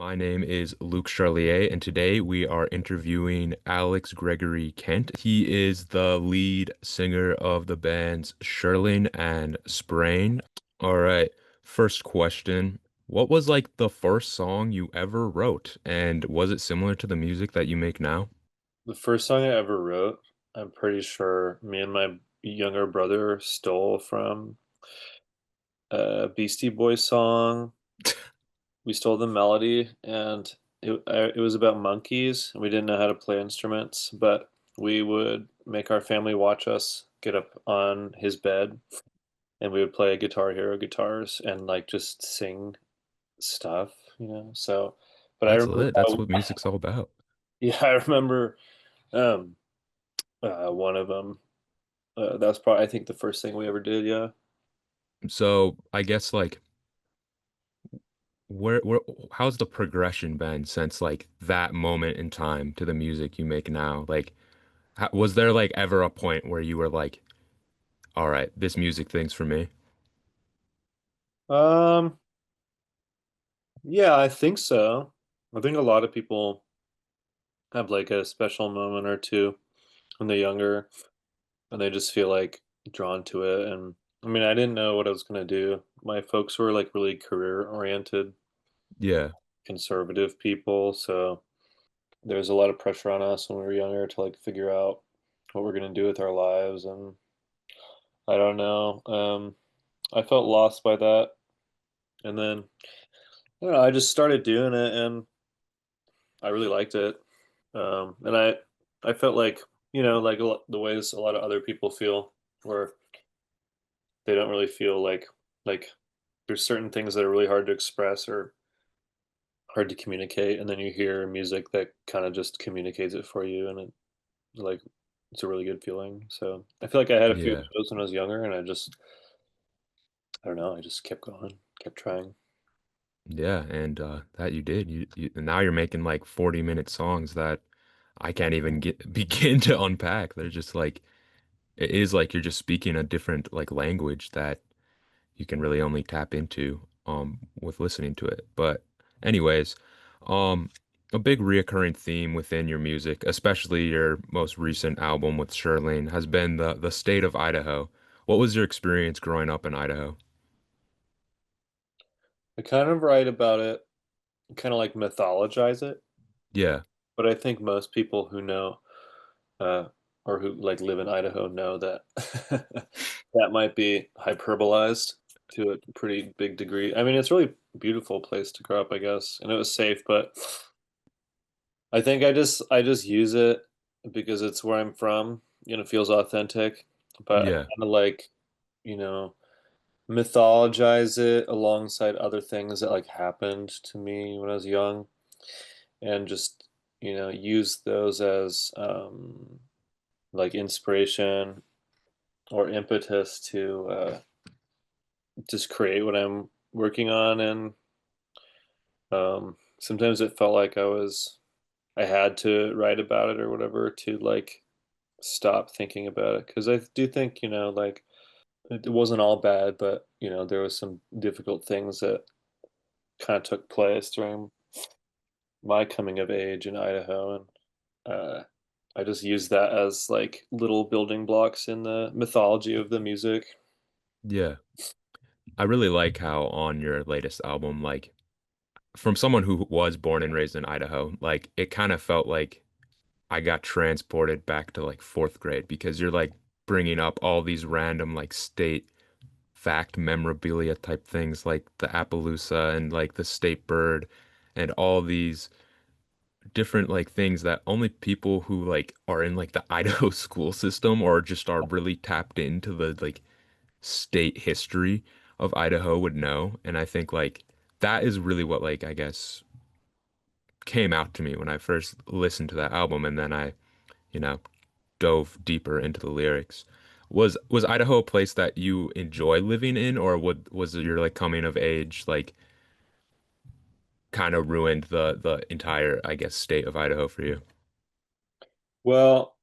My name is Luke Charlier, and today we are interviewing Alex Gregory Kent. He is the lead singer of the bands Shearling and Sprain. All right, first question. What was like the first song you ever wrote, and was it similar to the music that you make now? The first song I ever wrote, I'm pretty sure me and my younger brother stole from a Beastie Boys song. We stole the melody, and it was about monkeys, and we didn't know how to play instruments, but we would make our family watch us get up on his bed, and we would play Guitar Hero guitars and like just sing stuff. But I That's remember, lit. That's what music's all about. yeah, I remember um, one of them. That's probably, I think, the first thing we ever did. Yeah. So I guess like where how's the progression been since like that moment in time to the music you make now? Like, was there like ever a point where you were like, all right, this music thing's for me? Um, yeah, I think so. I think a lot of people have like a special moment or two when they're younger and they just feel like drawn to it. And I mean, I didn't know what I was gonna do. My folks were like really career oriented, Yeah, conservative people, so there's a lot of pressure on us when we were younger to like figure out what we're gonna do with our lives. And I don't know. I felt lost by that. And then I don't know, I just started doing it and I really liked it. And I felt like, like the ways a lot of other people feel, where they don't really feel like there's certain things that are really hard to express or hard to communicate, and then you hear music that kind of just communicates it for you, and like it's a really good feeling. So I feel like I had a few of yeah, those when I was younger, and I don't know, I just kept going, kept trying. yeah. And that you did. And now you're making like 40-minute songs that I can't even get begin to unpack. They're just like it is like you're just speaking a different like language that you can really only tap into with listening to it. But anyways, um a big reoccurring theme within your music, especially your most recent album with Shirlene, has been the state of Idaho. What was your experience growing up in Idaho? I kind of write about it, kind of like mythologize it, Yeah. but I think most people who know uh, or who like live in Idaho know that that might be hyperbolized to a pretty big degree. I mean, it's a really beautiful place to grow up, I guess, and it was safe, but I think I just use it because it's where I'm from, it feels authentic, but I Yeah. kind of like, you know, mythologize it alongside other things that like happened to me when I was young and just, use those as like inspiration or impetus to just create what I'm working on. And sometimes it felt like I had to write about it or whatever to like stop thinking about it, because I do think, like it wasn't all bad, but there was some difficult things that kind of took place during my coming of age in Idaho. And I just use that as like little building blocks in the mythology of the music. Yeah. I really like how on your latest album, like from someone who was born and raised in Idaho, like it kind of felt like I got transported back to like fourth grade because you're like bringing up all these random like state fact memorabilia type things like the Appaloosa and like the state bird and all these different like things that only people who like are in like the Idaho school system or just are really tapped into the like state history of Idaho would know. And I think like that is really what like I guess came out to me when I first listened to that album and then I, you know, dove deeper into the lyrics. Was Idaho a place that you enjoy living in, or was your like coming of age like kind of ruined the entire, I guess, state of Idaho for you? Well,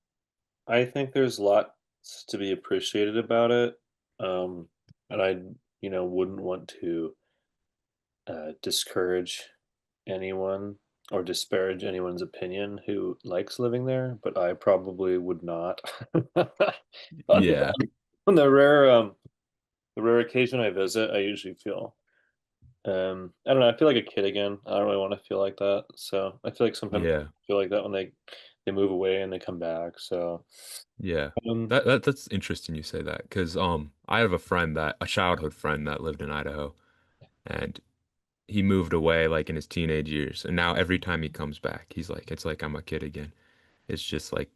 I think there's lots to be appreciated about it. And I, wouldn't want to discourage anyone or disparage anyone's opinion who likes living there, but I probably would not. On Yeah. on the rare occasion I visit, I usually feel I don't know, I feel like a kid again. I don't really want to feel like that. So I feel like sometimes I Yeah. feel like that when they move away and they come back. So Yeah. um That's interesting you say that because I have a childhood friend that lived in Idaho and he moved away like in his teenage years and now every time he comes back he's like it's like I'm a kid again. It's just like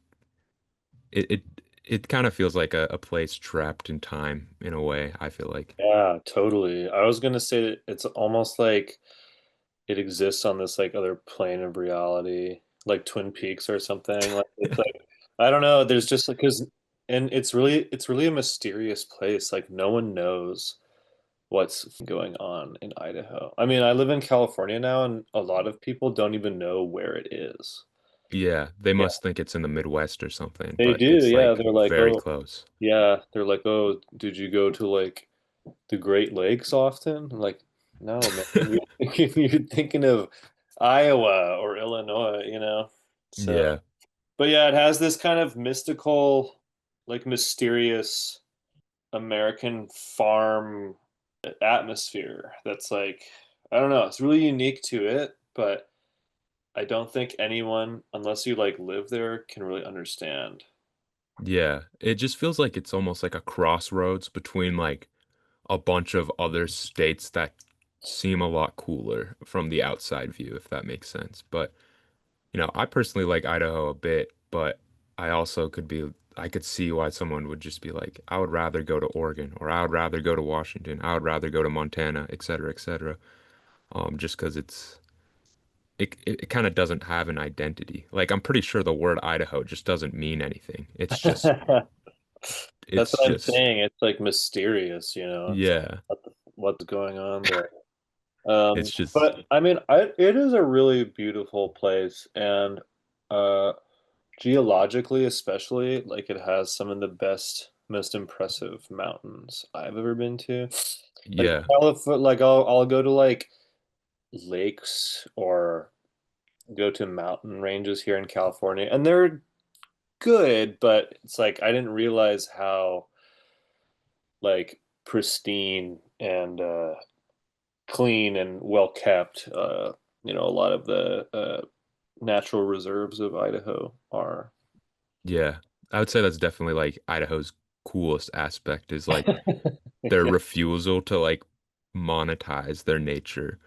it it kind of feels like a place trapped in time in a way, I feel like. yeah, totally. I was gonna say that it's almost like it exists on this like other plane of reality, like Twin Peaks or something. Like it's like I don't know. There's just like because and it's really a mysterious place. Like no one knows what's going on in Idaho. I mean, I live in California now, and a lot of people don't even know where it is. Yeah, they Yeah, must think it's in the Midwest or something, they but do. it's Yeah, like they're like, very oh, close. yeah, they're like, oh, did you go to like the Great Lakes often? I'm like, no, man, you're thinking of Iowa or Illinois, you know? So, Yeah. but yeah, it has this kind of mystical, like mysterious American farm atmosphere that's like, I don't know, it's really unique to it, but I don't think anyone, unless you like live there, can really understand. Yeah. It just feels like it's almost like a crossroads between like a bunch of other states that seem a lot cooler from the outside view, if that makes sense. But, I personally like Idaho a bit, but I could see why someone would just be like, I would rather go to Oregon or I would rather go to Washington. I would rather go to Montana, et cetera, et cetera. Just because it kind of doesn't have an identity. Like I'm pretty sure the word Idaho just doesn't mean anything. That's It's what I'm just saying. It's like mysterious, you know. It's like yeah. what's going on there. It's just But I mean, it is a really beautiful place, and uh, geologically, especially, like it has some of the best, most impressive mountains I've ever been to. Like yeah. Like I'll go to like lakes or go to mountain ranges here in California, and they're good, but it's like I didn't realize how like pristine and clean and well kept a lot of the natural reserves of Idaho are. Yeah. I would say that's definitely like Idaho's coolest aspect is like their Yeah. refusal to like monetize their nature.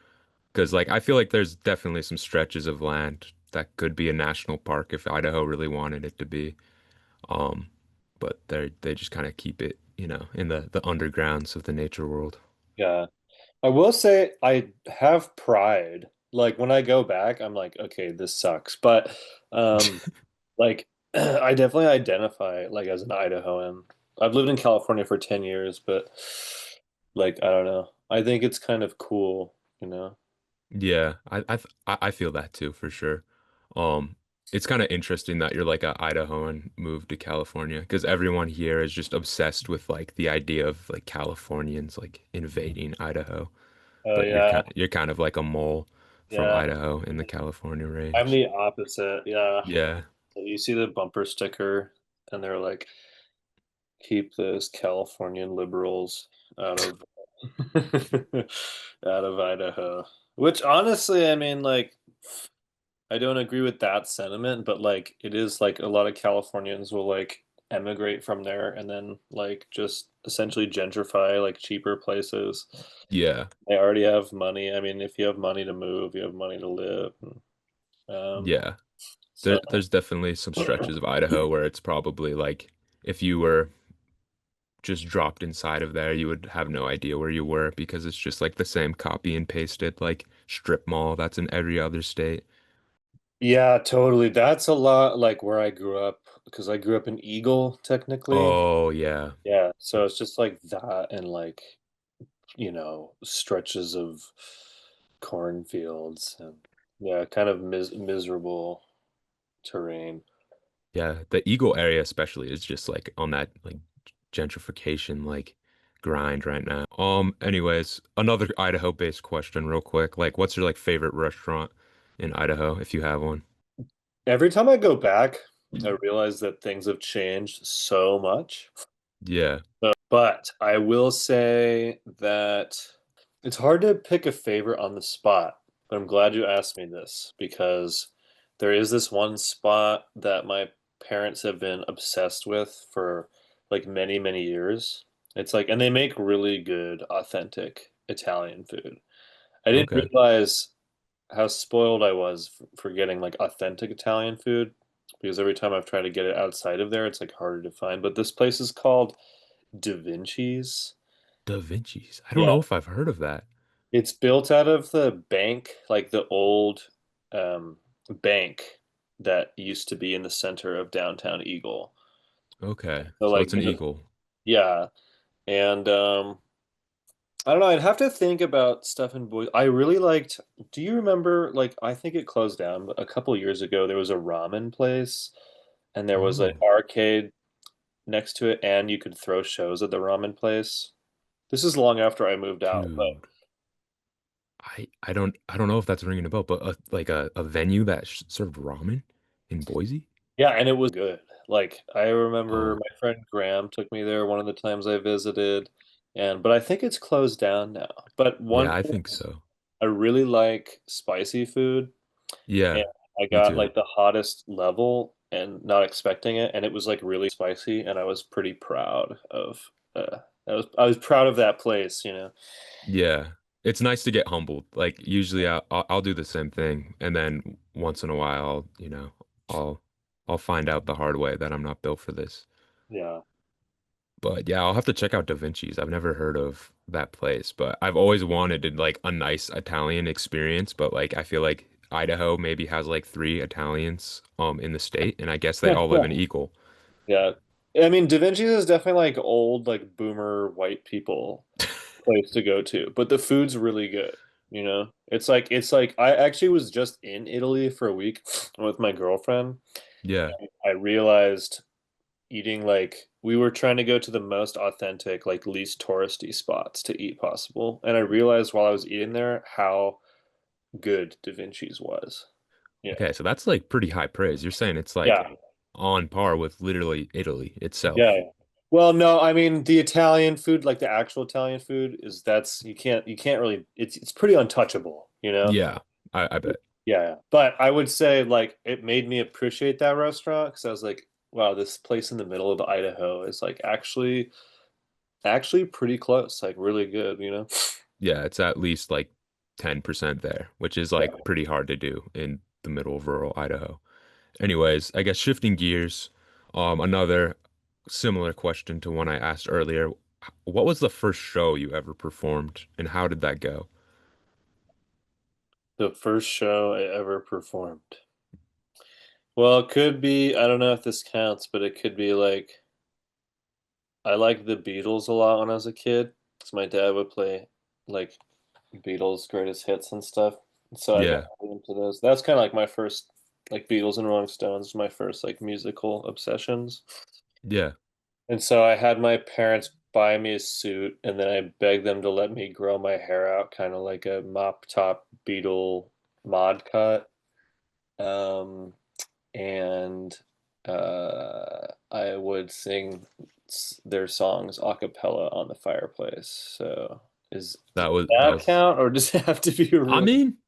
Because like I feel like there's definitely some stretches of land that could be a national park if Idaho really wanted it to be. Um, but they just kind of keep it, in the undergrounds of the nature world. Yeah. I will say I have pride. Like when I go back, I'm like, okay, this sucks. But like I definitely identify like as an Idahoan. I've lived in California for 10 years, but like I don't know. I think it's kind of cool, you know. Yeah, I feel that too for sure. Um, it's kind of interesting that you're like a Idahoan moved to California because everyone here is just obsessed with like the idea of like Californians like invading Idaho, Oh but yeah. you're kind of like a mole from Yeah. Idaho in the California I'm range. the opposite. Yeah. Yeah, You see the bumper sticker and they're like, keep those Californian liberals out of out of Idaho. Which honestly, I mean, like, I don't agree with that sentiment, but like, it is like a lot of Californians will like emigrate from there and then like just essentially gentrify like cheaper places. yeah, They already have money. I mean, if you have money to move, you have money to live. Um, yeah. so There's definitely some stretches of Idaho where it's probably like if you were just dropped inside of there, you would have no idea where you were because it's just like the same copy and pasted like strip mall that's in every other state. yeah, totally. That's a lot like where I grew up because I grew up in Eagle, technically. Oh yeah. Yeah, so it's just like that and like, stretches of cornfields and yeah, kind of miserable terrain. Yeah, the Eagle area especially is just like on that like gentrification like grind right now. Anyways, another Idaho-based question real quick. Like what's your like favorite restaurant? in Idaho if you have one? Every time I go back, I realize that things have changed so much. Yeah. But I will say that it's hard to pick a favorite on the spot. But I'm glad you asked me this because there is this one spot that my parents have been obsessed with for like many, many years. It's like, and they make really good, authentic Italian food. I didn't Okay. realize how spoiled I was for getting like authentic Italian food because every time I've tried to get it outside of there, it's like harder to find. But this place is called Da Vinci's. Da Vinci's. I don't Yeah, know if I've heard of that. it's built out of the bank, like the old um, bank that used to be in the center of downtown Eagle. Okay. So So like, it's an eagle. yeah, and I don't know. I'd have to think about stuff in Boise. I really liked. Do you remember? Like, I think it closed down, but a couple years ago there was a ramen place, and there was an Oh, arcade next to it, and you could throw shows at the ramen place. This is long after I moved out, but dude. I don't know if that's ringing a bell, but like a venue that sh served ramen in Boise? yeah, and it was good. Like, I remember Oh, my friend Graham took me there one of the times I visited, and but I think it's closed down now. But one yeah, I think place so. I really like spicy food. And Yeah, I me got too. like the hottest level and not expecting it, and it was like really spicy, and I was pretty proud of I was proud of that place, you know. Yeah. It's nice to get humbled. Like usually I'll do the same thing and then once in a while, I'll I'll find out the hard way that I'm not built for this. Yeah. But yeah, I'll have to check out Da Vinci's. I've never heard of that place, but I've always wanted like a nice Italian experience, but like I feel like Idaho maybe has like three Italians in the state and I guess they all live in Eagle. Yeah. I mean, Da Vinci's is definitely like old, like boomer white people place to go to, but the food's really good, you know? It's like I actually was just in Italy for a week with my girlfriend. Yeah. I realized eating like we were trying to go to the most authentic, like least touristy spots to eat possible. And I realized while I was eating there how good Da Vinci's was. Yeah. Okay, so that's like pretty high praise. You're saying it's like Yeah. on par with literally Italy itself. Yeah. Well, no, I mean the Italian food, like the actual Italian food, is that's you can't really it's pretty untouchable, you know? Yeah, I bet. Yeah, yeah. But I would say like it made me appreciate that restaurant because I was like, wow, this place in the middle of Idaho is like actually pretty close, like really good, you know? Yeah, it's at least like 10% there, which is Yeah. like pretty hard to do in the middle of rural Idaho. Anyways, I guess shifting gears, another similar question to one I asked earlier. What was the first show you ever performed and how did that go? The first show I ever performed. Well, it could be, I don't know if this counts, but it could be like I liked the Beatles a lot when I was a kid because my dad would play like Beatles greatest hits and stuff. So I got Yeah, really into those. That's kind of like my first like Beatles and Rolling Stones, my first like musical obsessions. yeah, And so I had my parents buy me a suit and then I begged them to let me grow my hair out kind of like a mop top Beatle mod cut. Um, and I would sing their songs a cappella on the fireplace. So does that that was count, or does it have to be a I real? mean,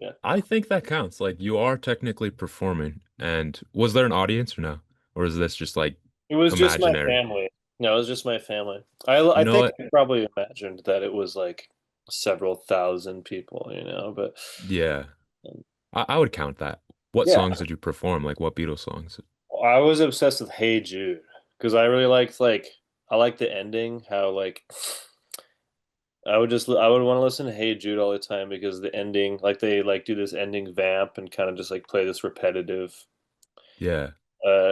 Yeah, I think that counts. Like you are technically performing. And was there an audience or no? Or is this just like it was just my imaginary? family. No, it was just my family. I You I know think what? I probably imagined that it was like several thousand people, but Yeah, um, I would count that. What yeah, songs did you perform? Like what Beatles songs? I was obsessed with Hey Jude because I really liked like I liked the ending, how like I would want to listen to Hey Jude all the time because the ending, like they like do this ending vamp and kind of just like play this repetitive Yeah.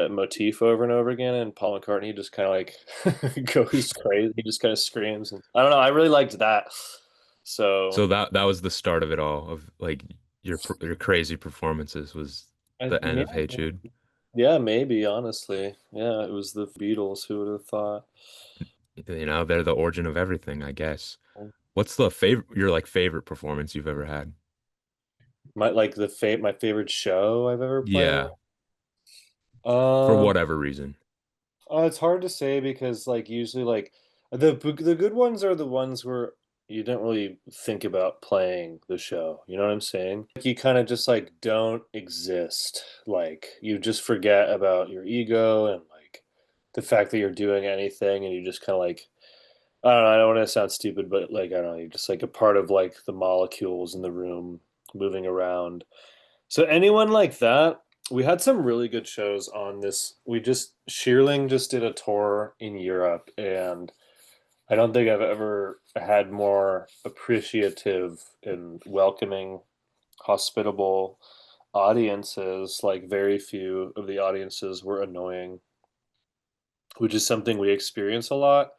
motif over and over again, and Paul McCartney just kind of like goes crazy. He just kind of screams, and I don't know. I really liked that. So So that was the start of it all of like your crazy performances was the end yeah, of Hey Jude. yeah, maybe honestly, yeah, it was the Beatles. Who would have thought? They're the origin of everything, I guess. What's the favorite your like favorite performance you've ever had? My favorite show I've ever played. Yeah, for Um, whatever reason. it's hard to say because like usually like the good ones are the ones where you don't really think about playing the show. You know what I'm saying? Like you kind of just like don't exist. Like you just forget about your ego and like the fact that you're doing anything and you just kind of like I don't know, I don't want to sound stupid, but like I don't know, you're just like a part of like the molecules in the room moving around. So anyone like that, we had some really good shows on this. Shearling just did a tour in Europe, and I don't think I've ever had more appreciative and welcoming, hospitable audiences. Like very few of the audiences were annoying, which is something we experience a lot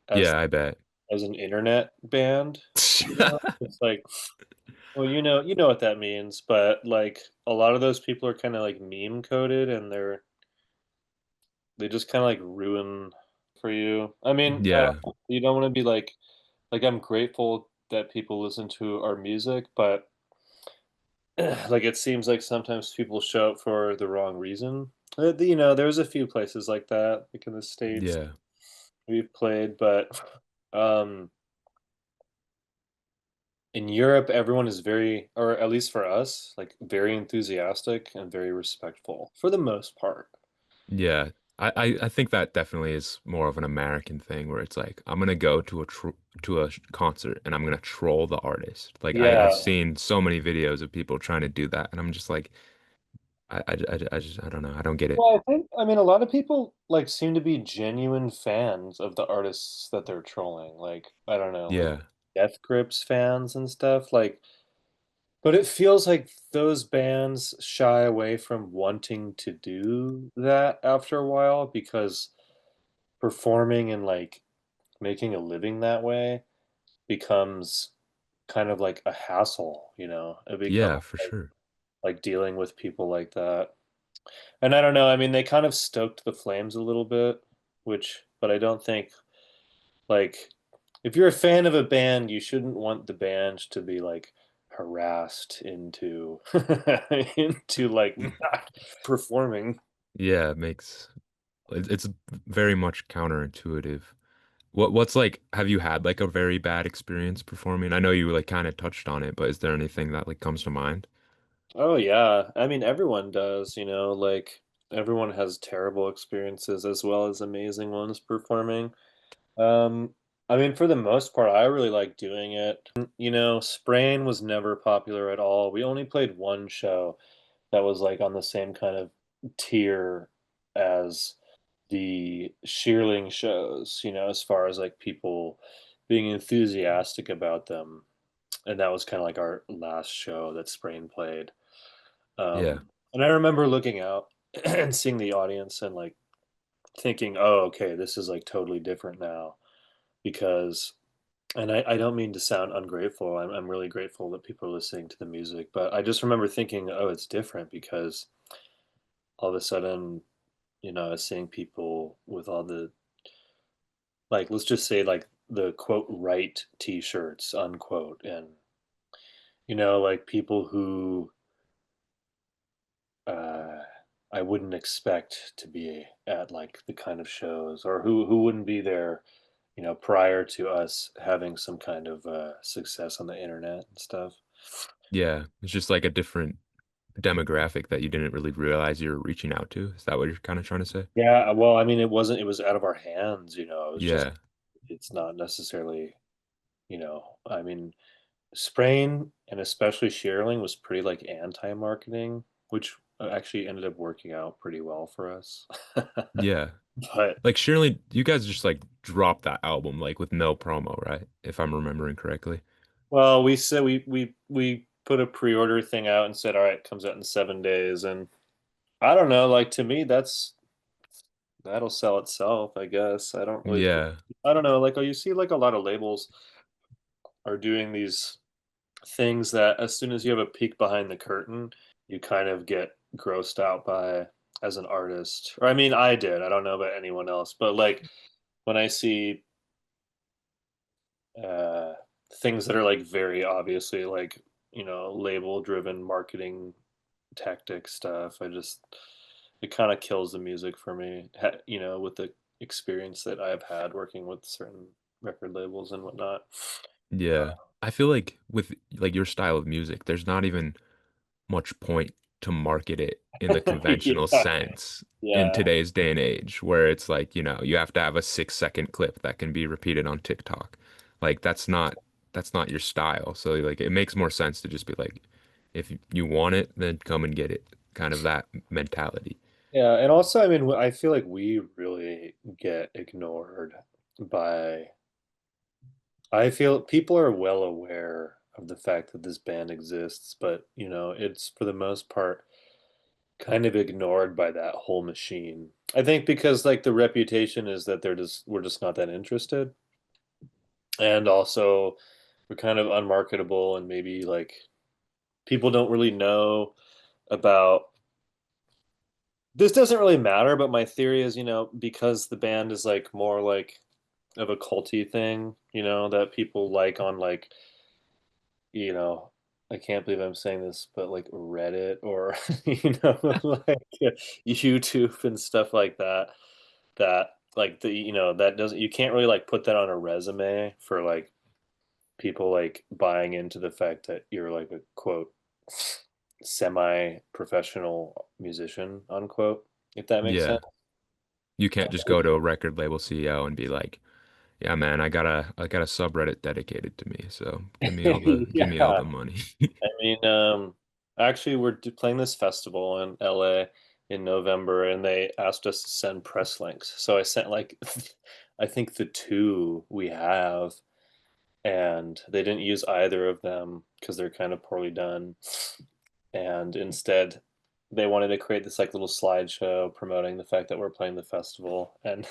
as Yeah, I bet. as an internet band. You know? It's like, well, you know what that means, but like a lot of those people are kind of like meme coded and they just kind of like ruin for you. I mean, Yeah, you don't want to be like I'm grateful that people listen to our music, but like it seems like sometimes people show up for the wrong reason. You know, there's a few places like that, like in the States yeah, we've played, but um in Europe, everyone is very, or at least for us, like very enthusiastic and very respectful for the most part. yeah. I think that definitely is more of an American thing where it's like I'm gonna go to a concert and I'm gonna troll the artist. Like I've Yeah. seen so many videos of people trying to do that, and I'm just like I don't know. I don't get it. Well, I mean, a lot of people like seem to be genuine fans of the artists that they're trolling. Like, I don't know, like Yeah, Death Grips fans and stuff. Like, but it feels like those bands shy away from wanting to do that after a while because performing and like making a living that way becomes kind of like a hassle, you know? It becomes yeah, for sure. like dealing with people like that. And I don't know, I mean, they kind of stoked the flames a little bit, but I don't think like if you're a fan of a band, you shouldn't want the band to be like harassed into into like not performing. Yeah, it makes it's very much counterintuitive. What's like, have you had like a very bad experience performing? I know you like kind of touched on it, but is there anything that like comes to mind? Oh yeah. I mean, everyone does, you know, like everyone has terrible experiences as well as amazing ones performing. Um, I mean, for the most part, I really like doing it. You know, Sprain was never popular at all. We only played one show that was like on the same kind of tier as the Shearling shows, you know, as far as like people being enthusiastic about them. And that was kind of like our last show that Sprain played. Yeah. And I remember looking out and seeing the audience and like thinking, oh, okay, this is like totally different now because and I don't mean to sound ungrateful. I'm really grateful that people are listening to the music, but I just remember thinking, oh, it's different because all of a sudden, you know, I was seeing people with all the like, let's just say like the quote right T-shirts unquote, and you know, like people who uh, I wouldn't expect to be at like the kind of shows, or who wouldn't be there, you know, prior to us having some kind of success on the internet and stuff. Yeah. It's just like a different demographic that you didn't really realize you were reaching out to. Is that what you're kind of trying to say? Yeah, well, I mean, it wasn't. It was out of our hands, you know. It was just. Yeah. It's not necessarily, you know. I mean, Sprain and especially Shearling was pretty like anti-marketing, which actually ended up working out pretty well for us. Yeah. But Like surely you guys just like dropped that album like with no promo, right? If I'm remembering correctly. well, we said we put a pre-order thing out and said, all right, it comes out in 7 days, and I don't know. Like to me, that'll sell itself, I guess. I don't really think. Yeah. I don't know. Like, oh, you see, like a lot of labels are doing these things that as soon as you have a peek behind the curtain, you kind of get grossed out by as an artist. Or I mean, I did. I don't know about anyone else, but like when I see uh things that are like very obviously like label driven marketing tactic stuff. It kind of kills the music for me, with the experience that I've had working with certain record labels and whatnot. Yeah. I feel like with like your style of music, there's not even much point to market it in the conventional Yeah, sense in yeah, today's day and age, where it's like, you have to have a 6 second clip that can be repeated on TikTok. Like that's not your style. So like it makes more sense to just be like, if you want it, then come and get it. Kind of that mentality. yeah. And also, I mean, I feel like we really get ignored by. I feel people are well aware of the fact that this band exists, but it's for the most part kind of ignored by that whole machine. I think because like the reputation is that we're just not that interested. And also we're kind of unmarketable and maybe like people don't really know about this doesn't really matter, but my theory is, because the band is like more like of a culty thing, that people like on like you know, I can't believe I'm saying this, but like Reddit or like YouTube and stuff like that, that like that doesn't you can't really like put that on a resume for like people like buying into the fact that you're like a quote semi-professional musician unquote, if that makes sense. Yeah. You can't just go to a record label CEO and be like, yeah, man, I got a subreddit dedicated to me, so give me all the Yeah. money. I mean, actually, we're playing this festival in LA in November, and they asked us to send press links. So I sent like, I think the two we have, and they didn't use either of them because they're kind of poorly done. And instead, they wanted to create this like little slideshow promoting the fact that we're playing the festival, and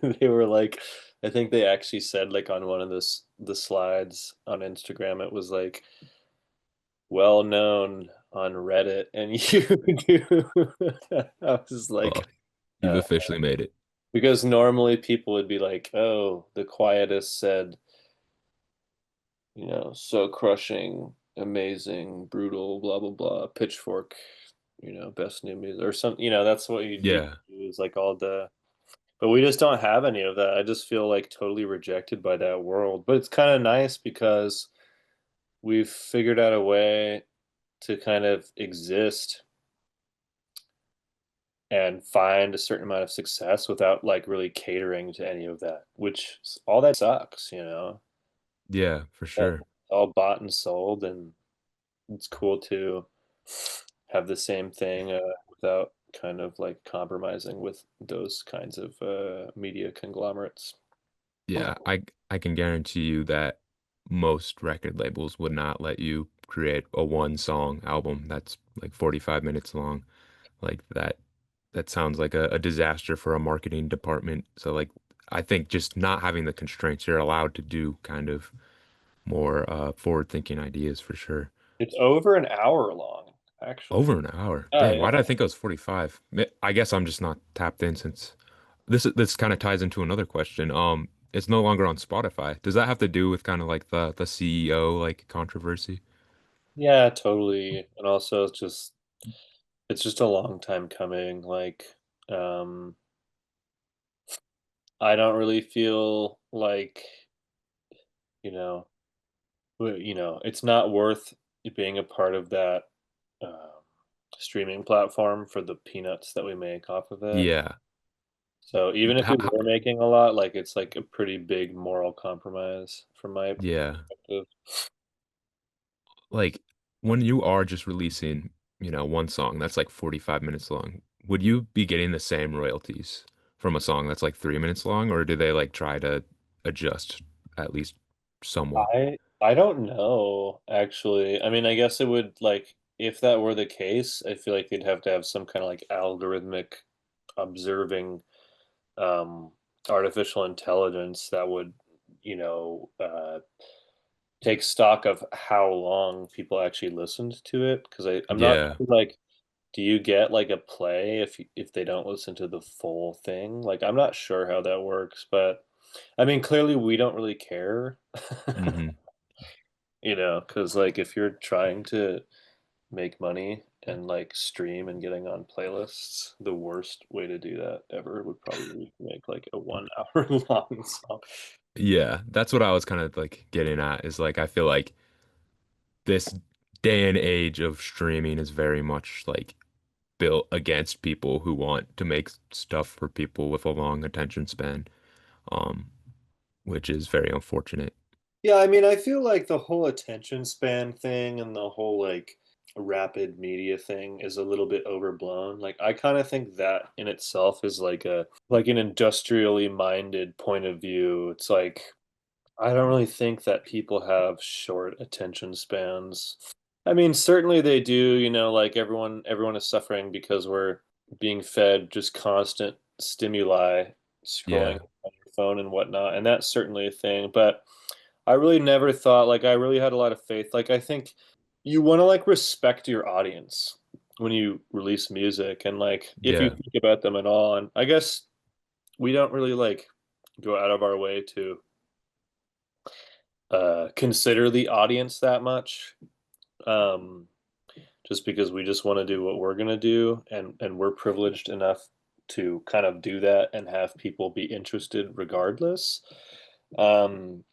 they were like, I think they actually said like on one of the slides on Instagram, it was like well known on Reddit, and you do. I was Well, like, you've uh, officially made it. because normally people would be like, "Oh, the quietest said, so crushing, amazing, brutal, blah blah blah, pitchfork, best new music or something." That's what you Yeah. do is like all the. But we just don't have any of that. I just feel like totally rejected by that world. But it's kind of nice because we've figured out a way to kind of exist and find a certain amount of success without like really catering to any of that, which all that sucks. Yeah, for All sure. all bought and sold, and it's cool to have the same thing without kind of like compromising with those kinds of media conglomerates. Yeah, I can guarantee you that most record labels would not let you create a one song album that's like 45 minutes long. Like that sounds like a disaster for a marketing department. So like I think just not having the constraints, you're allowed to do kind of more forward-thinking ideas for sure. It's over an hour long, actually. Over an hour. Oh Dang, why did I yeah. think it was 45? I guess I'm just not tapped in since this kind of ties into another question. It's no longer on Spotify. Does that have to do with kind of like the CEO like controversy? Yeah, totally. And also it's just a long time coming. Like, um, I don't really feel like, you know, it's not worth being a part of that um, streaming platform for the peanuts that we make off of it. Yeah. So even if How, we were making a lot, like it's like a pretty big moral compromise from my yeah. perspective. Like when you are just releasing, one song that's like 45 minutes long, would you be getting the same royalties from a song that's like 3 minutes long, or do they like try to adjust at least somewhat? I don't know, actually. I mean, I guess it would like if that were the case, I feel like they'd have to have some kind of like algorithmic observing um artificial intelligence that would, you know, uh take stock of how long people actually listened to it because I'm not Yeah. sure, like do you get like a play if they don't listen to the full thing? Like I'm not sure how that works, but I mean clearly we don't really care. Hmm. because like if you're trying to make money and like stream and getting on playlists, the worst way to do that ever would probably be to make like a 1 hour long song. Yeah, that's what I was kind of like getting at is like I feel like this day and age of streaming is very much like built against people who want to make stuff for people with a long attention span, um, which is very unfortunate. Yeah, I mean, I feel like the whole attention span thing and the whole like rapid media thing is a little bit overblown. Like I kind of think that in itself is like an industrially minded point of view. It's like I don't really think that people have short attention spans. I mean, certainly they do, like everyone is suffering because we're being fed just constant stimuli, scrolling Yeah, on your phone and whatnot, and that's certainly a thing. But I really never thought like I really had a lot of faith. Like I think you want to like respect your audience when you release music and like if you yeah, think about them at all. And I guess we don't really like go out of our way to consider the audience that much. Um, just because we just want to do what we're gonna do, and we're privileged enough to kind of do that and have people be interested regardless. Um,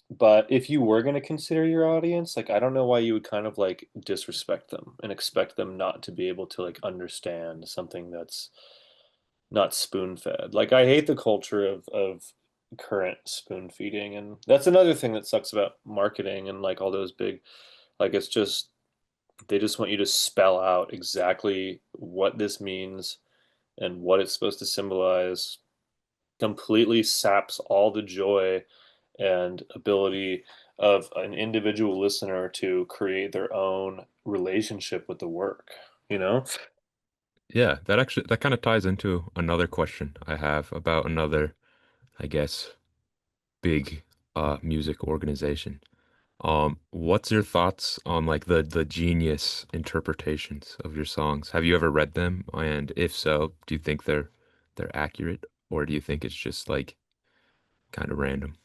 but if you were gonna consider your audience, like I don't know why you would kind of like disrespect them and expect them not to be able to like understand something that's not spoon fed. Like I hate the culture of current spoon feeding, and that's another thing that sucks about marketing and like all those big like it's just they just want you to spell out exactly what this means and what it's supposed to symbolize. Completely saps all the joy and ability of an individual listener to create their own relationship with the work, you know? yeah. That kind of ties into another question I have about another, I guess, big music organization. What's your thoughts on like the genius interpretations of your songs? Have you ever read them? And if so, do you think they're accurate, or do you think it's just like kind of random?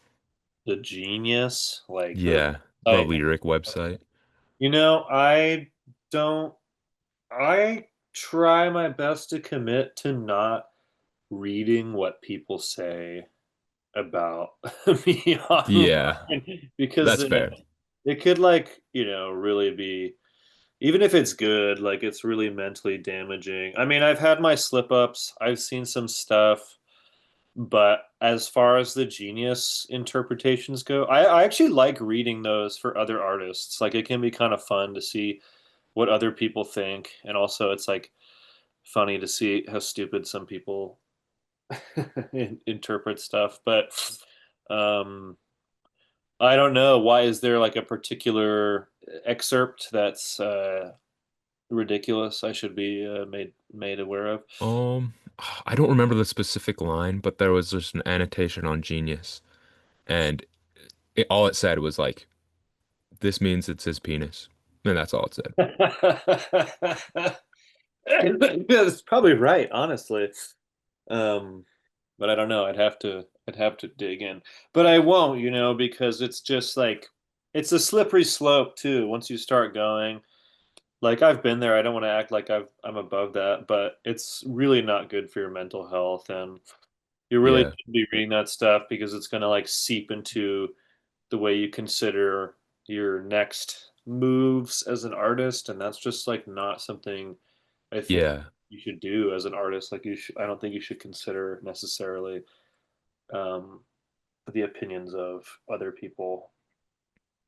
The Genius, like the Yeah, the site. lyric website. I don't, I try my best to commit to not reading what people say about me Yeah, online because that's then fair. it could like, really be even if it's good, like it's really mentally damaging. I mean, I've had my slip ups, I've seen some stuff, but as far as the genius interpretations go, I actually like reading those for other artists. Like it can be kind of fun to see what other people think, and also it's like funny to see how stupid some people interpret stuff. But um, I don't know. Why is there like a particular excerpt that's ridiculous? I should be made aware of. Um, I don't remember the specific line, but there was just an annotation on Genius, and all it said was like, "This means it's his penis," and that's all it said. That's probably right, honestly. Um, but I don't know. I'd have to dig in, but I won't, because it's just like it's a slippery slope too. Once you start going, like I've been there. I don't want to act like I'm above that, but it's really not good for your mental health, and you really Yeah, should be reading that stuff because it's going to like seep into the way you consider your next moves as an artist, and that's just like not something I think yeah, you should do as an artist. Like I don't think you should consider necessarily um, the opinions of other people.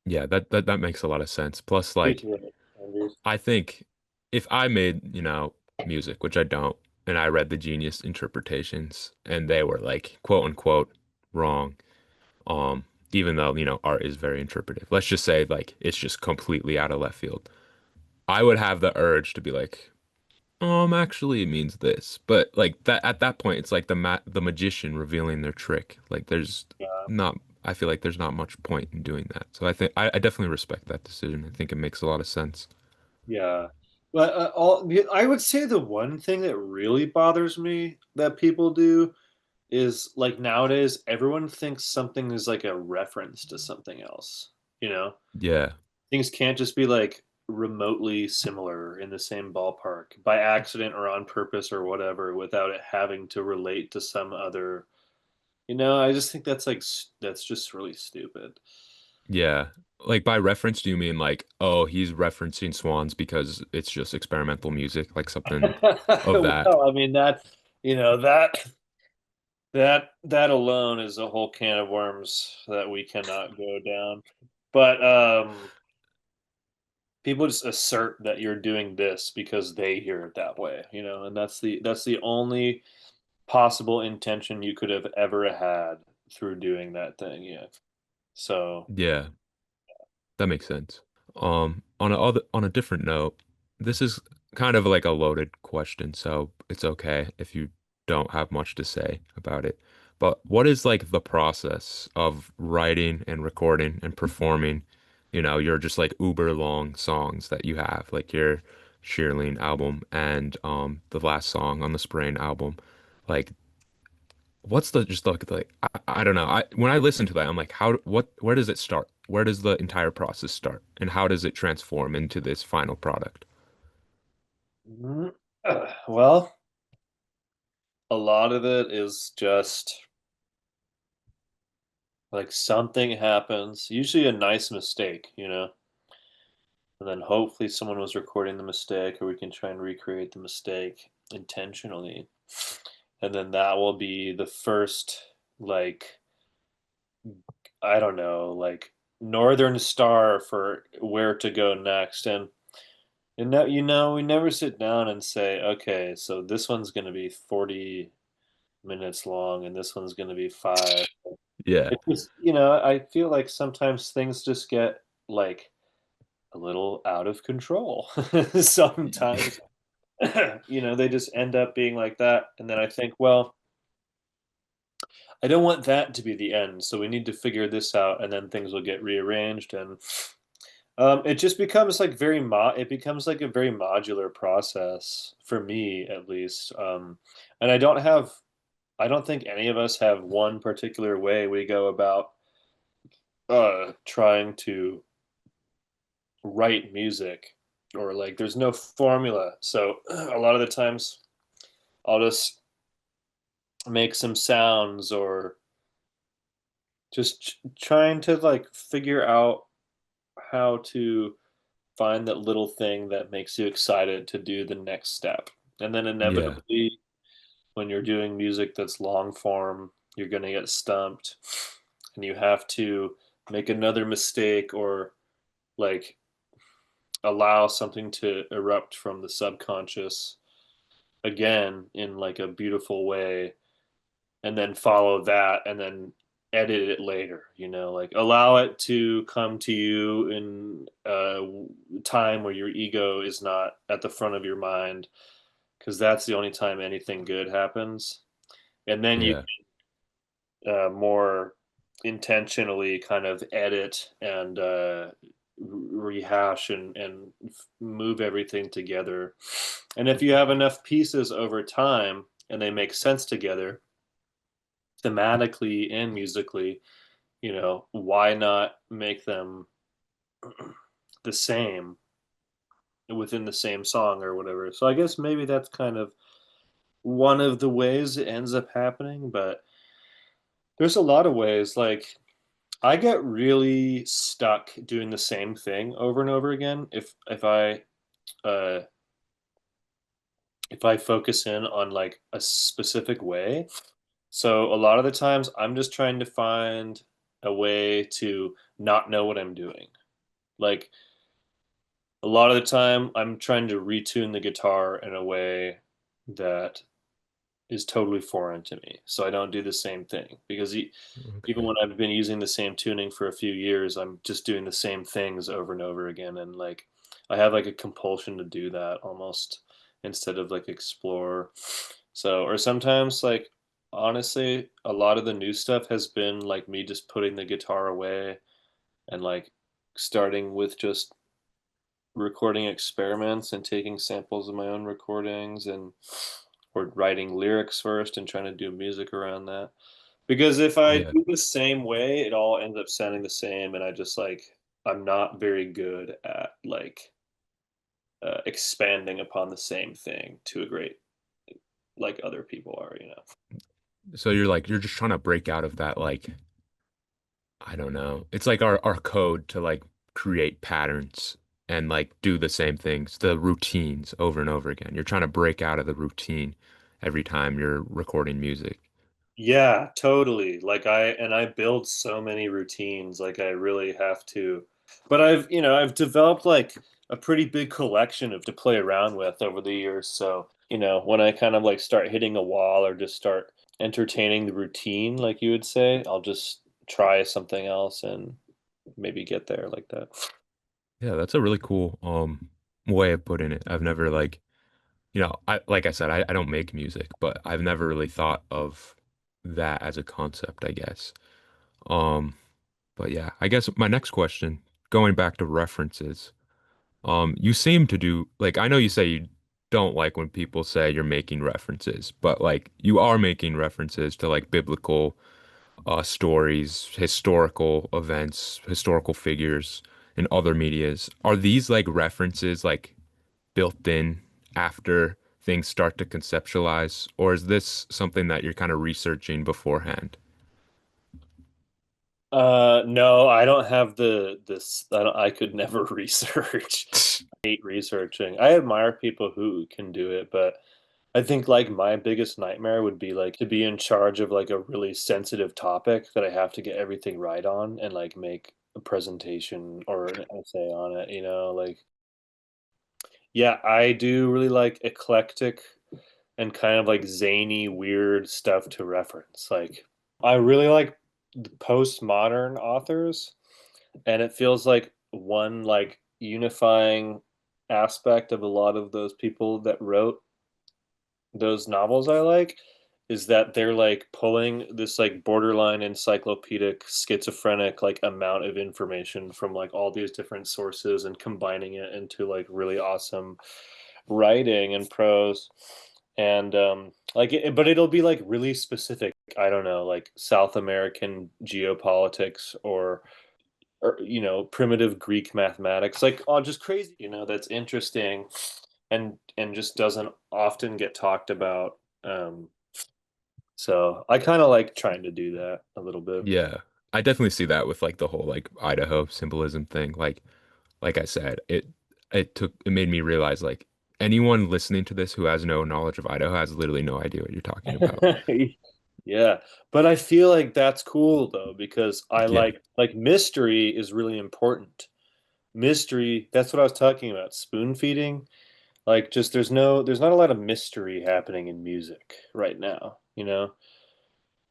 yeah. That makes a lot of sense. Plus, Please like, read it, Andrews. I think if I made, music, which I don't, and I read the Genius interpretations, and they were like quote unquote wrong, even though, art is very interpretive. Let's just say like it's just completely out of left field. I would have the urge to be like, actually it means this. But like that at that point, it's like the magician revealing their trick. Like Yeah, not, I feel like there's not much point in doing that. So I definitely respect that decision. I think it makes a lot of sense. yeah. But I would say the one thing that really bothers me that people do is like nowadays everyone thinks something is like a reference to something else. you know? Yeah. Things can't just be like remotely similar in the same ballpark by accident or on purpose or whatever without it having to relate to some other, I just think that's like that's just really stupid. Yeah. Like by reference, do you mean like, oh, he's referencing Swans because it's just experimental music, like something of that? Well, I mean that, that alone is a whole can of worms that we cannot go down. But people just assert that you're doing this because they hear it that way, and that's the only possible intention you could have ever had through doing that thing. Yeah. So, Yeah. That makes sense. On a different note, this is kind of like a loaded question, so it's okay if you don't have much to say about it. But what is like the process of writing and recording and performing, your just like uber long songs that you have, like your Shearling album and the last song on the Sprain album. Like what's the just like I don't know. I when I listen to that, I'm like, where does it start? Where does the entire process start? And how does it transform into this final product? mm, well, a lot of it is just like something happens, usually a nice mistake, and then hopefully someone was recording the mistake, or we can try and recreate the mistake intentionally. And then that will be the first, like, I don't know, like northern star for where to go next. And we never sit down and say, okay, so this one's going to be 40 minutes long and this one's going to be 5. Yeah. It just, I feel like sometimes things just get like a little out of control. Sometimes, they just end up being like that. And then I think, well, I don't want that to be the end. So we need to figure this out, and then things will get rearranged. And it just becomes like it becomes like a very modular process for me, at least. And I don't think any of us have one particular way we go about trying to write music, or like there's no formula. So a lot of the times I'll just make some sounds, or just trying to like figure out how to find that little thing that makes you excited to do the next step. And then Yeah. inevitably, when you're doing music that's long form, you're going to get stumped, and you have to make another mistake, or like allow something to erupt from the subconscious again in like a beautiful way, and then follow that, and then edit it later, like allow it to come to you in a time where your ego is not at the front of your mind, because that's the only time anything good happens. And then you Yeah. more intentionally kind of edit and rehash and move everything together. And if you have enough pieces over time and they make sense together, thematically and musically, why not make them the same within the same song or whatever? So I guess maybe that's kind of one of the ways it ends up happening, but there's a lot of ways. Like, I get really stuck doing the same thing over and over again uh if I focus in on like a specific way. So a lot of the times I'm just trying to find a way to not know what I'm doing. Like a lot of the time I'm trying to retune the guitar in a way that is totally foreign to me. So I don't do the same thing, because even Okay. when I've been using the same tuning for a few years, I'm just doing the same things over and over again. And like, I have like a compulsion to do that almost, instead of like explore. So, or sometimes like, honestly, a lot of the new stuff has been like me just putting the guitar away and like starting with just recording experiments and taking samples of my own recordings, and or writing lyrics first and trying to do music around that. Because if I Yeah. do the same way, it all ends up sounding the same, and I just like I'm not very good at like expanding upon the same thing to a great like other people are, you know. So you're just trying to break out of that like I don't know. It's like our code to like create patterns and like do the same things, the routines over and over again. You're trying to break out of the routine every time you're recording music. Yeah, totally. Like I build so many routines, like I really have to. But I've developed like a pretty big collection of to play around with over the years. So, when I kind of like start hitting a wall or just start entertaining the routine, like you would say, I'll just try something else and maybe get there like that. Yeah, that's a really cool way of putting it. I've never like, I like I said, I don't make music, but I've never really thought of that as a concept, I guess. Um, but yeah, I guess my next question, going back to references. You seem to do like I know you say you don't like when people say you're making references, but like you are making references to like biblical stories, historical events, historical figures, and other medias. Are these like references like built in after things start to conceptualize, or is this something that you're kind of researching beforehand? No, I don't have this. I could never research. I hate researching. I admire people who can do it, but I think like my biggest nightmare would be like to be in charge of like a really sensitive topic that I have to get everything right on and like make a presentation or an essay on it, like yeah, I do really like eclectic and kind of like zany, weird stuff to reference. Like I really like the postmodern authors, and it feels like one like unifying aspect of a lot of those people that wrote those novels I like is that they're like pulling this like borderline encyclopedic schizophrenic like amount of information from like all these different sources and combining it into like really awesome writing and prose and but it'll be like really specific. I don't know, like South American geopolitics or primitive Greek mathematics, like oh just crazy, that's interesting and just doesn't often get talked about. So I kind of like trying to do that a little bit. Yeah, I definitely see that with like the whole like Idaho symbolism thing. Like I said, it made me realize like anyone listening to this who has no knowledge of Idaho has literally no idea what you're talking about. Yeah, but I feel like that's cool though because I Yeah. like mystery is really important. Mystery, that's what I was talking about. Spoon feeding, like just there's not a lot of mystery happening in music right now.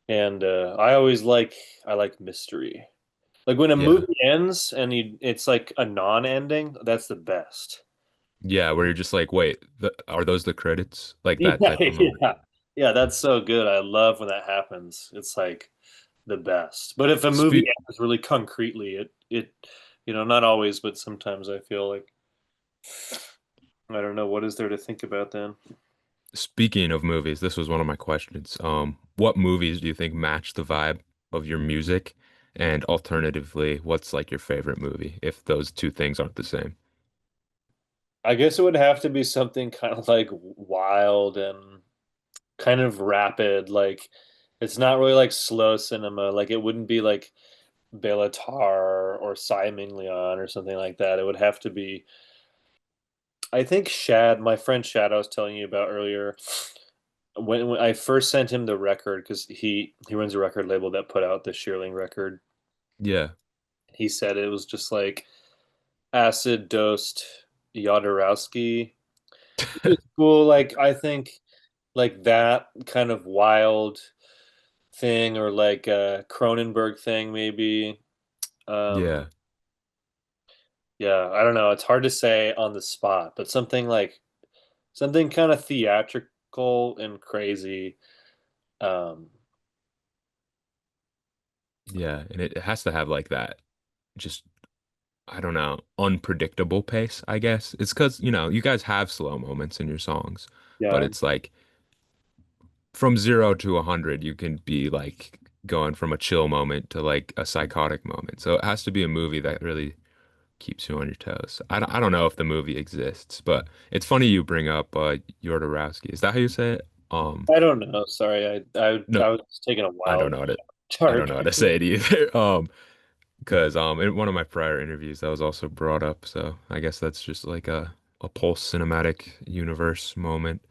And I like mystery. Like when a Yeah. movie ends and it's like a non-ending, that's the best. Yeah, where you're just like, wait, are those the credits? Like Yeah, that type of moment. yeah. Yeah, that's so good. I love when that happens. It's like the best. But if a movie Spe ends really concretely, not always, but sometimes I feel like I don't know what is there to think about then. Speaking of movies, this was one of my questions. What movies do you think match the vibe of your music? And alternatively, what's like your favorite movie if those two things aren't the same? I guess it would have to be something kind of like wild and kind of rapid. Like it's not really like slow cinema. Like it wouldn't be like Belatar or Simon Leon or something like that. It would have to be. I think Shad, my friend Shad, I was telling you about earlier. When I first sent him the record because he runs a record label that put out the Shearling record. Yeah. He said it was just like acid dosed Jodorowsky. It's cool. Like I think like that kind of wild thing or like a Cronenberg thing maybe. Um, Yeah. yeah, I don't know. It's hard to say on the spot, but something kind of theatrical and crazy. Um, Yeah. And it has to have like that just I don't know, unpredictable pace, I guess. It's because, you guys have slow moments in your songs, but yeah, it's like from 0 to 100, you can be like going from a chill moment to like a psychotic moment. So it has to be a movie that really keeps you on your toes. I don't know if the movie exists, but it's funny you bring up Jodorowsky. Is that how you say it? I don't know. Sorry, No, I was taking a I don't wild know how to I don't chart. know how to say it either. Because in one of my prior interviews that was also brought up, so I guess that's just like a pulse cinematic universe moment.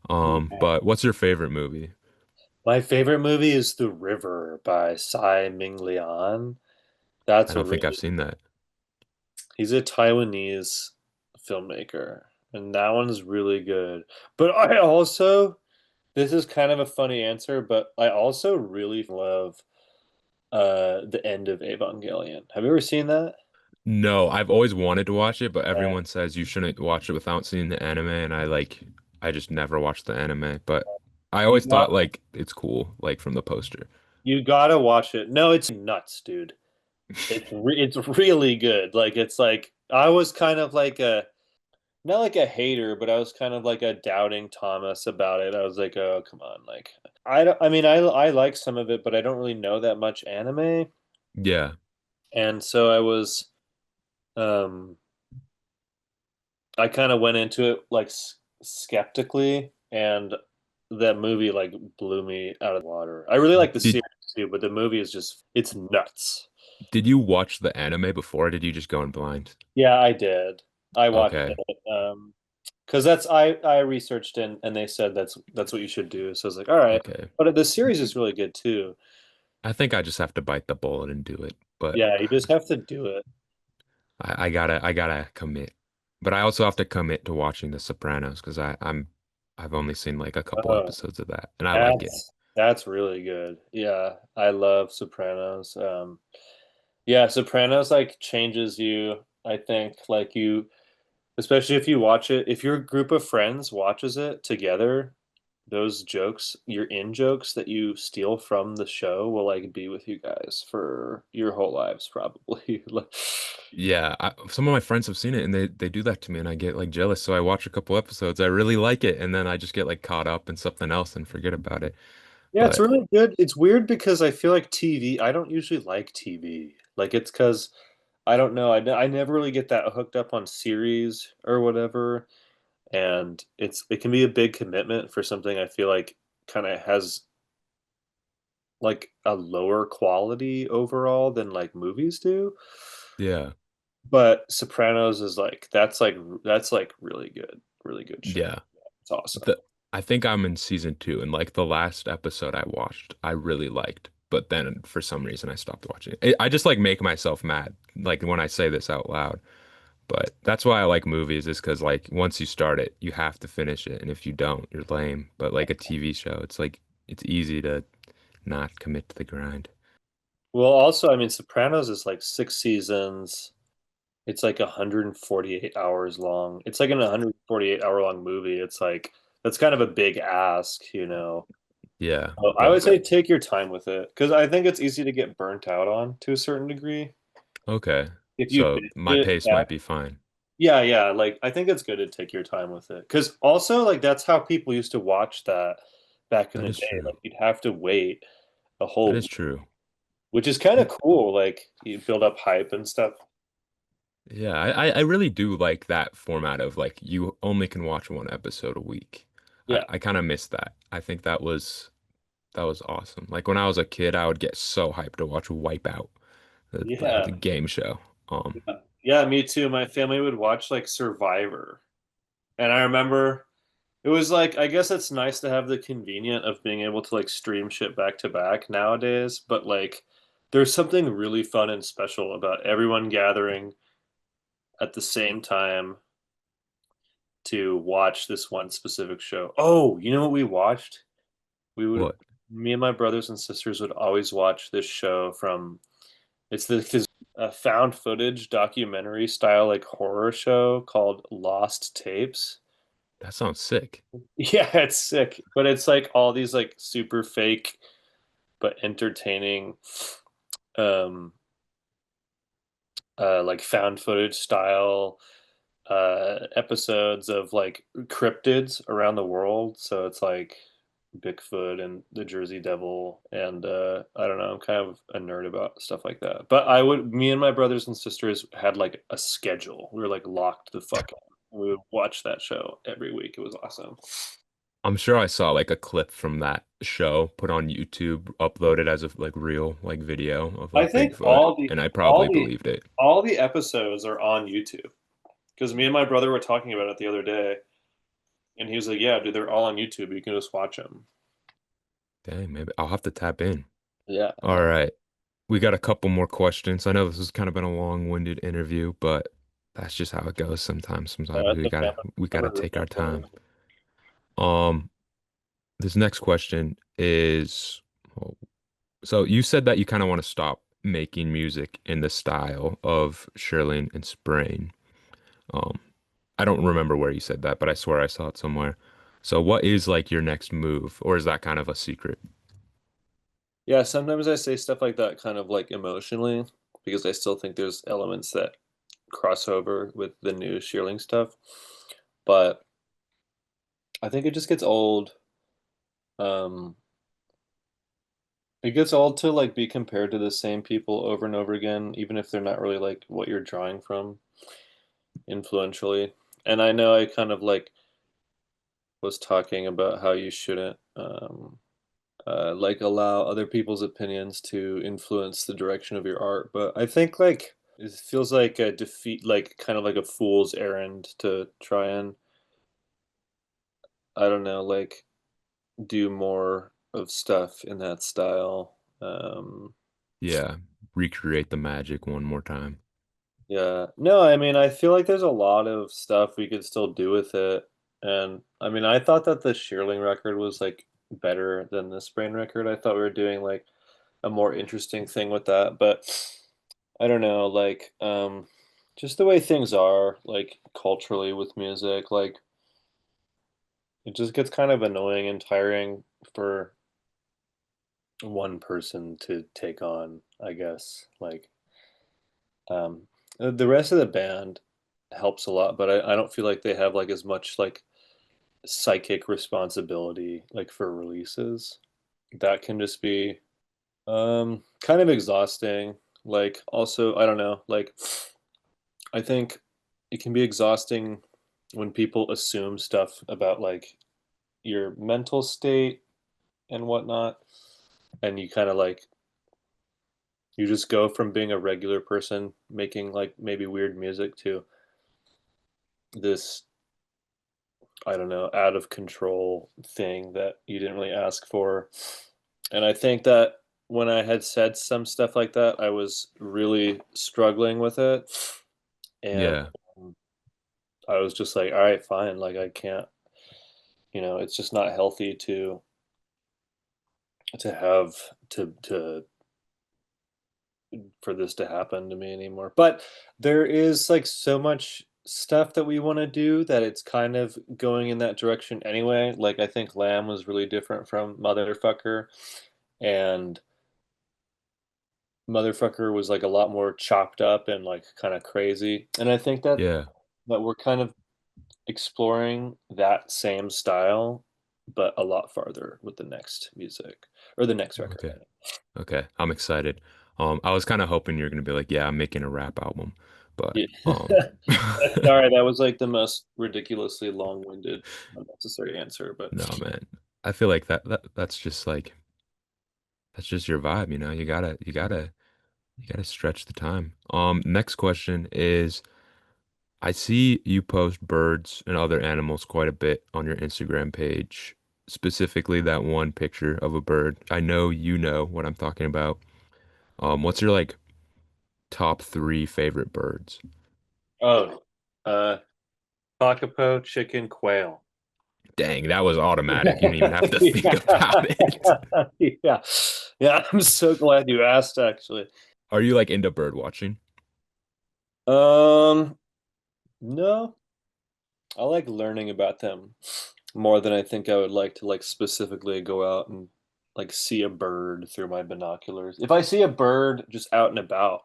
Yeah. But what's your favorite movie? My favorite movie is The River by Tsai Ming Lian. I That's a don't think I've really seen that. he's a Taiwanese filmmaker, and that one's really good. But I also this is kind of a funny answer, but I also really love the end of Evangelion. Have you ever seen that? No, I've always wanted to watch it, but Yeah. everyone says you shouldn't watch it without seeing the anime, and I just never watched the anime, but I You always got thought like it's cool, like from the poster. you gotta watch it. No, it's nuts, dude. It's really good. Like it's like I was kind of like a not like a hater, but I was kind of like a doubting Thomas about it. I was like, oh, come on, like I don't. I mean, I like some of it, but I don't really know that much anime, Yeah. and so um, I kind of went into it like skeptically, and that movie like blew me out of the water. I really like the Did series too, but the movie is just it's nuts. did you watch the anime before, or did you just go in blind? Yeah, I did. I watched Okay. it. Because that's I researched and they said that's what you should do. So I was like, all right. Okay. But the series is really good too. I think I just have to bite the bullet and do it, but Yeah, you just have to do it. I gotta commit. But I also have to commit to watching The Sopranos because I've only seen like a couple Oh, episodes of that and I like it. that's really good. Yeah, I love Sopranos. Yeah, Sopranos like changes you. I think like you, especially if you watch it, if your group of friends watches it together, those jokes, your in jokes that you steal from the show will like be with you guys for your whole lives probably. Like, Yeah, some of my friends have seen it and they do that to me and I get like jealous. So I watch a couple episodes. I really like it and then I just get like caught up in something else and forget about it. yeah, it's But really good. It's weird because I feel like TV, I don't usually like TV. Like it's because I don't know, I never really get that hooked up on series or whatever. And it can be a big commitment for something I feel like kind of has like a lower quality overall than like movies do. yeah, But Sopranos is like that's like really good show. yeah. It's awesome. The I think I'm in season two and like the last episode I watched, I really liked. But then for some reason I stopped watching it. I just like make myself mad like when I say this out loud. But that's why I like movies is because like once you start it, you have to finish it. And if you don't, you're lame. But like a TV show, it's like it's easy to not commit to the grind. Well, also, I mean, Sopranos is like 6 seasons. It's like 148 hours long. It's like an 148-hour long movie. It's like that's kind of a big ask, you know. Yeah, So I but would say take your time with it because I think it's easy to get burnt out on to a certain degree. okay. If you So binge my it pace might back, be fine. yeah, yeah, like I think it's good to take your time with it because also like that's how people used to watch that back in That the is day. true. Like you'd have to wait a That whole is week, true. which is kind of cool. Like you build up hype and stuff. Yeah, I really do like that format of like you only can watch one episode a week. Yeah, I kind of miss that. I think that was awesome. Like when I was a kid, I would get so hyped to watch Wipeout, the yeah, game show. yeah, yeah. Me too. My family would watch like Survivor, and I remember it was like I guess it's nice to have the convenient of being able to like stream shit back to back nowadays, but like there's something really fun and special about everyone gathering at the same time to watch this one specific show. Oh, you know what we watched? We would What? Me and my brothers and sisters would always watch this show from it's this found footage documentary style like horror show called Lost Tapes. That sounds sick. Yeah, it's sick, but it's like all these like super fake but entertaining um like found footage style episodes of like cryptids around the world. So it's like Bigfoot and the Jersey Devil, and I don't know. I'm kind of a nerd about stuff like that. But I would, me and my brothers and sisters had like a schedule. We were like locked the fuck in. We would watch that show every week. It was awesome. I'm sure I saw like a clip from that show put on YouTube, uploaded as a like real like video of I like think Bigfoot, and I probably believed it. all the episodes are on YouTube because me and my brother were talking about it the other day, and he was like, "Yeah, dude, they're all on YouTube. You can just watch them." Dang, maybe I'll have to tap in. Yeah, All right. We got a couple more questions. I know this has kind of been a long-winded interview, but that's just how it goes sometimes. Sometimes that's okay. we I'm a gotta take our recording. time. Um, this next question is, well, so you said that you kind of want to stop making music in the style of Shearling and Sprain. Um, I don't remember where you said that, but I swear I saw it somewhere. So what is like your next move, or is that kind of a secret? Yeah, sometimes I say stuff like that kind of like emotionally because I still think there's elements that cross over with the new Shearling stuff. But I think it just gets old. Um, it gets old to like be compared to the same people over and over again, even if they're not really like what you're drawing from influentially. And I know I kind of like was talking about how you shouldn't like allow other people's opinions to influence the direction of your art. But I think like it feels like a defeat, like kind of like a fool's errand to try and I don't know, like do more of stuff in that style. Yeah, recreate the magic one more time. Yeah, no, I mean, I feel like there's a lot of stuff we could still do with it. And I mean, I thought that the Shearling record was like better than the Sprain record. I thought we were doing like a more interesting thing with that, but I don't know, like just the way things are, like culturally with music, like it just gets kind of annoying and tiring for one person to take on, I guess. Like the rest of the band helps a lot, but I don't feel like they have like as much like psychic responsibility like for releases. That can just be kind of exhausting. Like also, I don't know, like I think it can be exhausting when people assume stuff about like your mental state and whatnot, and you kind of like you just go from being a regular person making like maybe weird music to this, I don't know, out of control thing that you didn't really ask for. And I think that when I had said some stuff like that, I was really struggling with it. And Yeah. um, I was just like, all right, fine. Like, I can't, it's just not healthy to have to for this to happen to me anymore. But there is like so much stuff that we want to do that it's kind of going in that direction anyway. Like I think Lamb was really different from Motherfucker, and Motherfucker was like a lot more chopped up and like kind of crazy. And I think Yeah. that we're kind of exploring that same style but a lot farther with the next music or the next record. Okay. Okay. I'm excited. I was kind of hoping you're gonna be like, yeah, I'm making a rap album, but Yeah. Sorry, that was like the most ridiculously long-winded, unnecessary answer, but no, man. I feel like that's just like that's just your vibe, you know. You gotta stretch the time. Next question is I see you post birds and other animals quite a bit on your Instagram page, specifically that one picture of a bird. I know you know what I'm talking about. What's your like top three favorite birds? oh, uh, Kakapo, chicken, quail. Dang, that was automatic. You didn't even have to think about Yeah. it. Yeah. Yeah, I'm so glad you asked actually. Are you like into bird watching? Um, no, I like learning about them more than I think I would like to like specifically go out and like see a bird through my binoculars. If I see a bird just out and about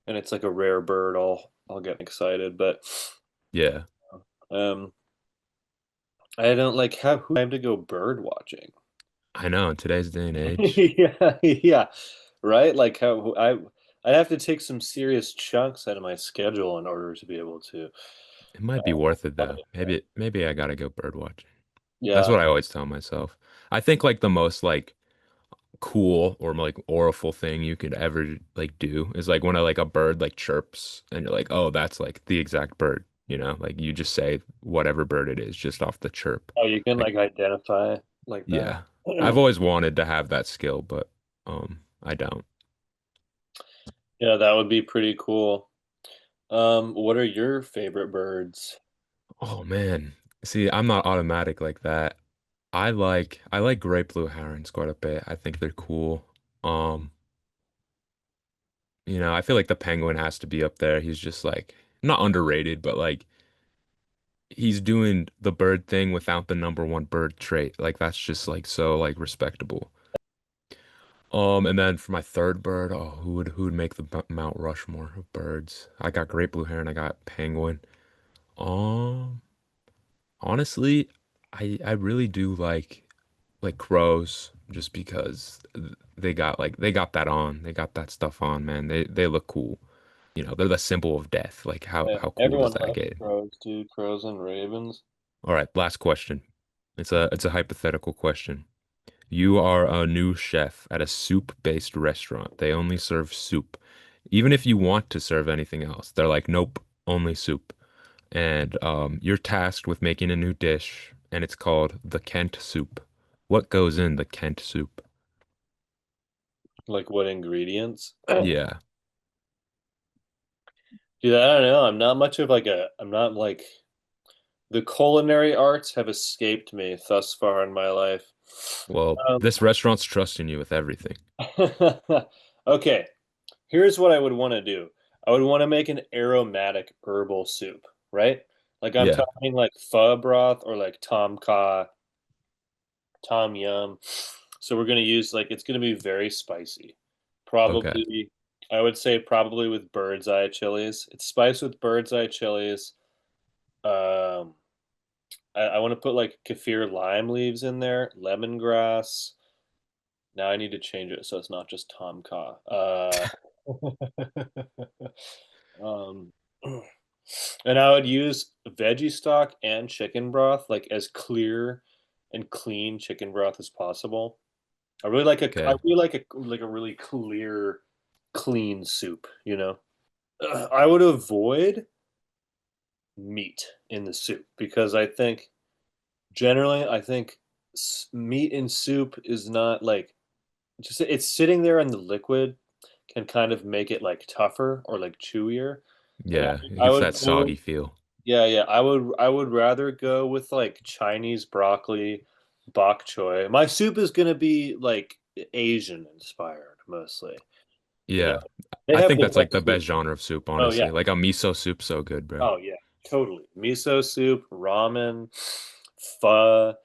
and it's like a rare bird, I'll get excited. But Yeah. um, I don't like have who time to go bird watching. I know in today's day and age, Yeah, yeah, right. Like how I'd have to take some serious chunks out of my schedule in order to be able to. it might be worth it though. Maybe I gotta go bird watching. That's Yeah. what I always tell myself. I think like the most like cool or like oriful thing you could ever like do is like when a bird like chirps and you're like, oh, that's like the exact bird, you know? Like you just say whatever bird it is just off the chirp. Oh, you can Like, like identify like that. yeah. I've always wanted to have that skill, but I don't. Yeah, that would be pretty cool. What are your favorite birds? Oh man. See, I'm not automatic like that. I like great blue herons quite a bit. I think they're cool. Um, I feel like the penguin has to be up there. He's just like not underrated, but like he's doing the bird thing without the number one bird trait. Like that's just like so like respectable. And then for my third bird, oh, who would make the Mount Rushmore of birds? I got great blue heron, I got penguin. Um, Honestly, I really do like crows just because they got that on. They got that stuff on, man. They look cool. They're the symbol of death. Like how Yeah, how cool does everyone that loves get? crows, dude. Crows and ravens. All right, last question. It's a hypothetical question. You are a new chef at a soup-based restaurant. They only serve soup. Even if you want to serve anything else, they're like, nope, only soup. And you're tasked with making a new dish, and it's called the Kent soup. What goes in the Kent soup? Like what ingredients? Yeah. Dude, I don't know. I'm not like the culinary arts have escaped me thus far in my life. Well, Um, this restaurant's trusting you with everything. okay, here's what I would want to do. I would want to make an aromatic herbal soup, right? Like I'm Yeah. talking like pho broth or like tom kha, tom yum. So we're gonna use like it's gonna be very spicy. Okay. Probably, I would say probably with bird's eye chilies. It's spiced with bird's eye chilies. Um, I want to put like kaffir lime leaves in there, lemongrass. Now I need to change it so it's not just Tom Kha. Um, and I would use veggie stock and chicken broth, like as clear and clean chicken broth as possible. I Okay. really like a really clear, clean soup. I would avoid meat in the soup because I think meat in soup is not like just it's sitting there in the liquid can kind of make it like tougher or like chewier. And Yeah. It I gets would that go, soggy feel. yeah, yeah. I would rather go with like Chinese broccoli, bok choy. My soup is gonna be like Asian inspired mostly. You know, Yeah. they I have think the that's like best the soup. best genre of soup, Oh yeah. honestly. Like a miso soup, so good, bro. Oh yeah. Totally. Miso soup, ramen, pho.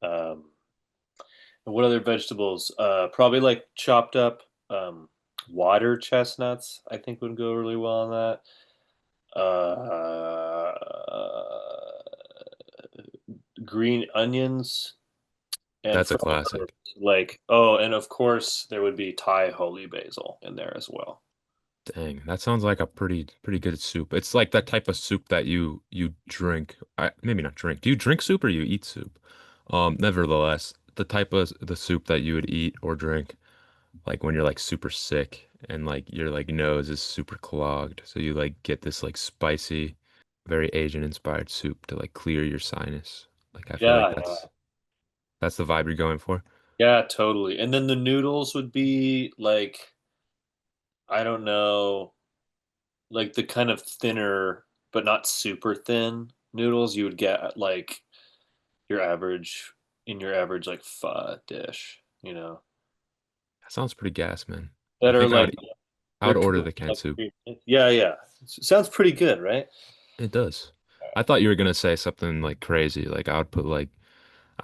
Um, and what other vegetables? Probably like chopped up water chestnuts. I think would go really well on that. Uh, Green onions and That's a fresh classic. herbs. And of course there would be Thai holy basil in there as well. Dang, that sounds like a pretty good soup. It's like that type of soup that you drink. Maybe not drink. Do you drink soup or you eat soup? Nevertheless, the type of the soup that you would eat or drink like when you're like super sick and like your like nose is super clogged. So you like get this like spicy, very Asian inspired soup to like clear your sinus. Like I feel like Yeah, that's the vibe you're going for. yeah, totally. And then the noodles would be like, I don't know, like the kind of thinner, but not super thin noodles you would get at like your average your average like pho dish, That sounds pretty gas, man. I that are think I like would I would they're order the cooked canned like soup. yeah, yeah. Sounds pretty good, right? It does. I thought you were gonna say something like crazy, like I would put like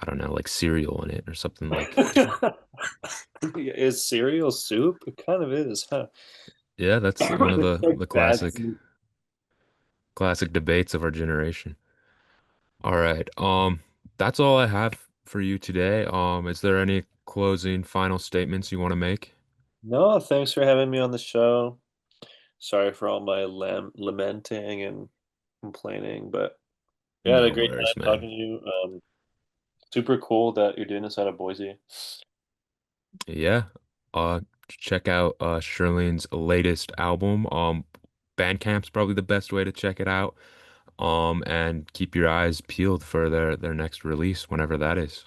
I don't know, like cereal in it or something like Is cereal soup? It kind of is, huh? yeah, that's one of It's the like the bad classic soup. classic debates of our generation. All right. That's all I have for you today. Is there any closing final statements you want to make? No, thanks for having me on the show. Sorry for all my lamenting and complaining, but yeah, I had a No great worries, time man. talking to you. Super cool that you're doing this out of Boise. Yeah. Check out Shirley's latest album. Bandcamp's probably the best way to check it out. And keep your eyes peeled for their next release, whenever that is.